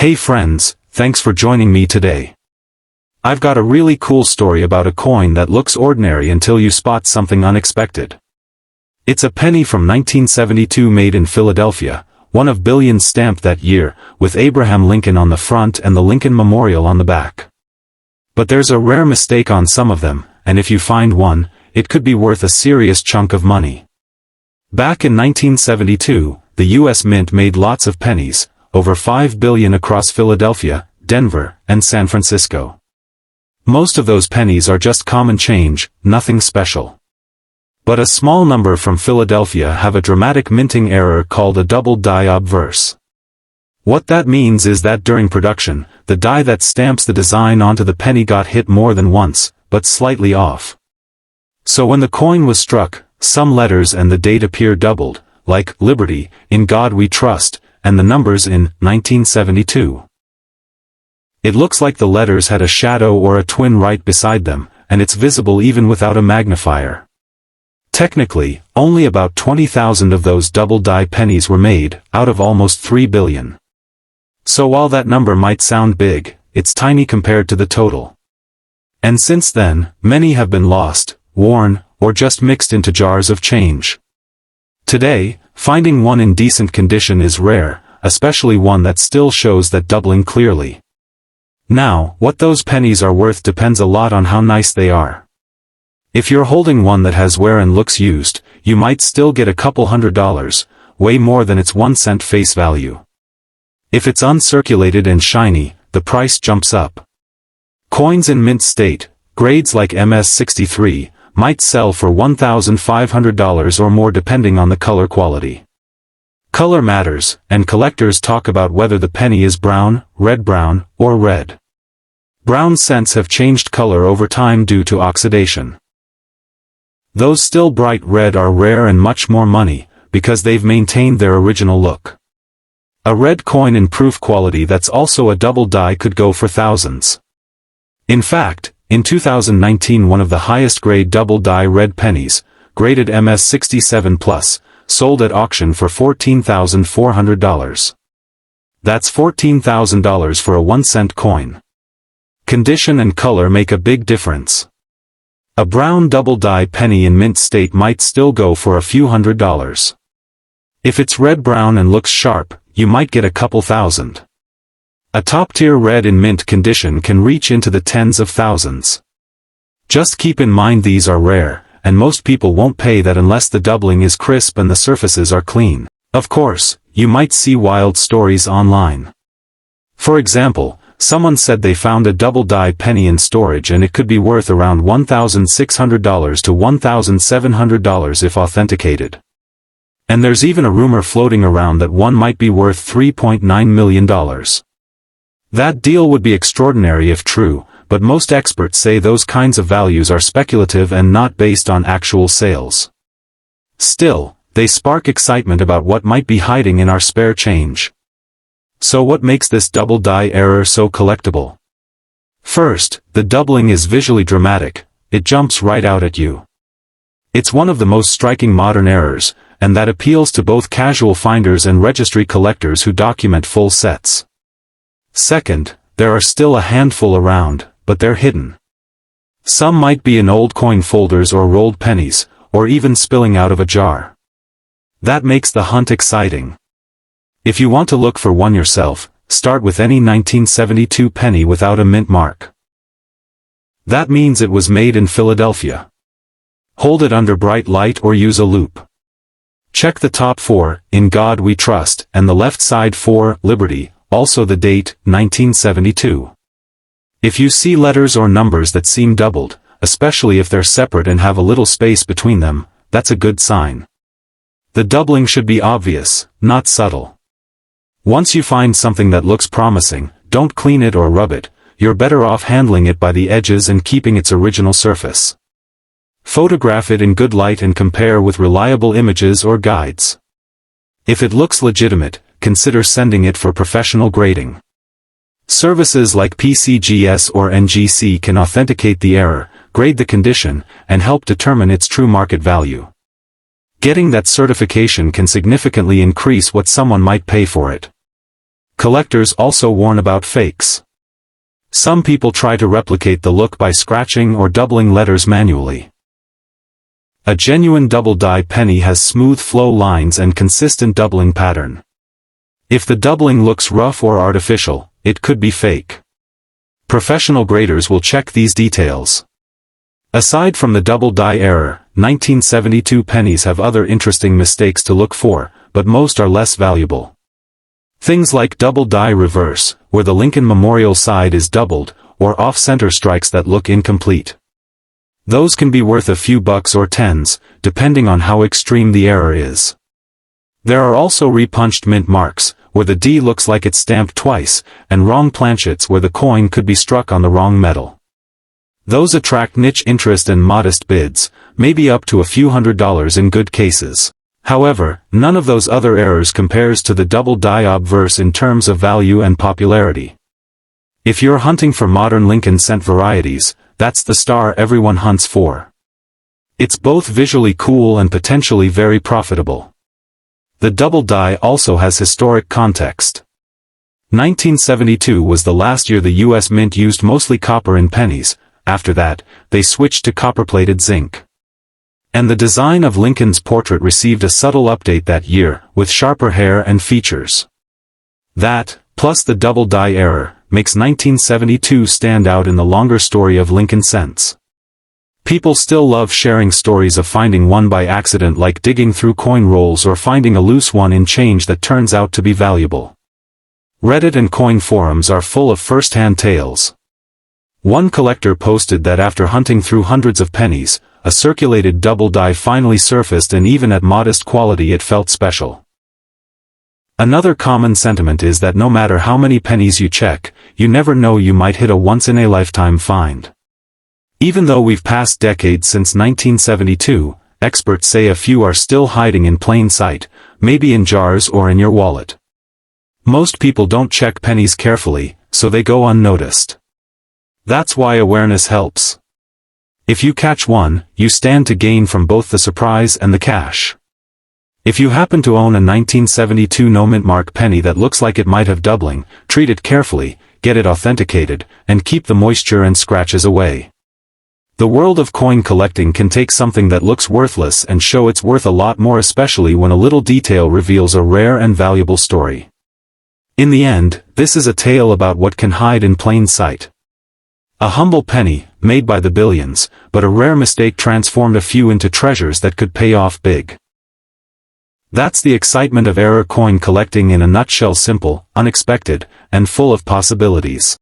Hey friends, thanks for joining me today. I've got a really cool story about a coin that looks ordinary until you spot something unexpected. It's a penny from 1972 made in Philadelphia, one of billions stamped that year, with Abraham Lincoln on the front and the Lincoln Memorial on the back. But there's a rare mistake on some of them, and if you find one, it could be worth a serious chunk of money. Back in 1972, the U.S. Mint made lots of pennies, over 5 billion across Philadelphia, Denver, and San Francisco. Most of those pennies are just common change, nothing special. But a small number from Philadelphia have a dramatic minting error called a double die obverse. What that means is that during production, the die that stamps the design onto the penny got hit more than once, but slightly off. So when the coin was struck, some letters and the date appear doubled, like Liberty, In God We Trust, and the numbers in 1972. It looks like the letters had a shadow or a twin right beside them, and it's visible even without a magnifier. Technically, only about 20,000 of those double die pennies were made, out of almost 3 billion. So while that number might sound big, it's tiny compared to the total. And since then, many have been lost, worn, or just mixed into jars of change. Today, finding one in decent condition is rare, especially one that still shows that doubling clearly. Now, what those pennies are worth depends a lot on how nice they are. If you're holding one that has wear and looks used, you might still get a couple $100, way more than its 1 cent face value. If it's uncirculated and shiny, the price jumps up. Coins in mint state, grades like MS-63, might sell for $1,500 or more depending on the color quality. Color matters, and collectors talk about whether the penny is brown, or red. Brown cents have changed color over time due to oxidation. Those still bright red are rare and much more money, because they've maintained their original look. A red coin in proof quality that's also a double die could go for thousands. In fact, in 2019 one of the highest grade double die red pennies, graded MS-67+, sold at auction for $14,400. That's $14,000 for a 1-cent coin. Condition and color make a big difference. A brown double die penny in mint state might still go for a few $100s. If it's red-brown and looks sharp, you might get a couple thousand. A top-tier red in mint condition can reach into the tens of thousands. Just keep in mind these are rare, and most people won't pay that unless the doubling is crisp and the surfaces are clean. Of course, you might see wild stories online. For example, someone said they found a double die penny in storage and it could be worth around $1,600 to $1,700 if authenticated. And there's even a rumor floating around that one might be worth $3.9 million. That deal would be extraordinary if true, but most experts say those kinds of values are speculative and not based on actual sales. Still, they spark excitement about what might be hiding in our spare change. So what makes this double die error so collectible? First, the doubling is visually dramatic, it jumps right out at you. It's one of the most striking modern errors, and that appeals to both casual finders and registry collectors who document full sets. Second, there are still a handful around, but they're hidden. Some might be in old coin folders or rolled pennies, or even spilling out of a jar. That makes the hunt exciting. If you want to look for one yourself, start with any 1972 penny without a mint mark. That means it was made in Philadelphia. Hold it under bright light or use a loupe. Check the top 4, In God We Trust, and the left side 4, Liberty, also the date, 1972. If you see letters or numbers that seem doubled, especially if they're separate and have a little space between them, that's a good sign. The doubling should be obvious, not subtle. Once you find something that looks promising, don't clean it or rub it, you're better off handling it by the edges and keeping its original surface. Photograph it in good light and compare with reliable images or guides. If it looks legitimate, consider sending it for professional grading. Services like PCGS or NGC can authenticate the error, grade the condition, and help determine its true market value. Getting that certification can significantly increase what someone might pay for it. Collectors also warn about fakes. Some people try to replicate the look by scratching or doubling letters manually. A genuine double-die penny has smooth flow lines and consistent doubling pattern. If the doubling looks rough or artificial, it could be fake. Professional graders will check these details. Aside from the double-die error, 1972 pennies have other interesting mistakes to look for, but most are less valuable. Things like double-die reverse, where the Lincoln Memorial side is doubled, or off-center strikes that look incomplete. Those can be worth a few bucks or tens, depending on how extreme the error is. There are also repunched mint marks, where the D looks like it's stamped twice, and wrong planchets where the coin could be struck on the wrong metal. Those attract niche interest and modest bids, maybe up to a few $100s in good cases. However, none of those other errors compares to the double-die obverse in terms of value and popularity. If you're hunting for modern Lincoln cent varieties, that's the star everyone hunts for. It's both visually cool and potentially very profitable. The double-die also has historic context. 1972 was the last year the U.S. Mint used mostly copper in pennies. After that, they switched to copper-plated zinc. And the design of Lincoln's portrait received a subtle update that year, with sharper hair and features. That, plus the double-die error, makes 1972 stand out in the longer story of Lincoln cents. People still love sharing stories of finding one by accident, like digging through coin rolls or finding a loose one in change that turns out to be valuable. Reddit and coin forums are full of first-hand tales. One collector posted that after hunting through hundreds of pennies, a circulated double-die finally surfaced, and even at modest quality it felt special. Another common sentiment is that no matter how many pennies you check, you never know, you might hit a once-in-a-lifetime find. Even though we've passed decades since 1972, experts say a few are still hiding in plain sight, maybe in jars or in your wallet. Most people don't check pennies carefully, so they go unnoticed. That's why awareness helps. If you catch one, you stand to gain from both the surprise and the cash. If you happen to own a 1972 no-mint mark penny that looks like it might have doubling, treat it carefully, get it authenticated, and keep the moisture and scratches away. The world of coin collecting can take something that looks worthless and show it's worth a lot more, especially when a little detail reveals a rare and valuable story. In the end, this is a tale about what can hide in plain sight. A humble penny, made by the billions, but a rare mistake transformed a few into treasures that could pay off big. That's the excitement of error coin collecting in a nutshell: simple, unexpected, and full of possibilities.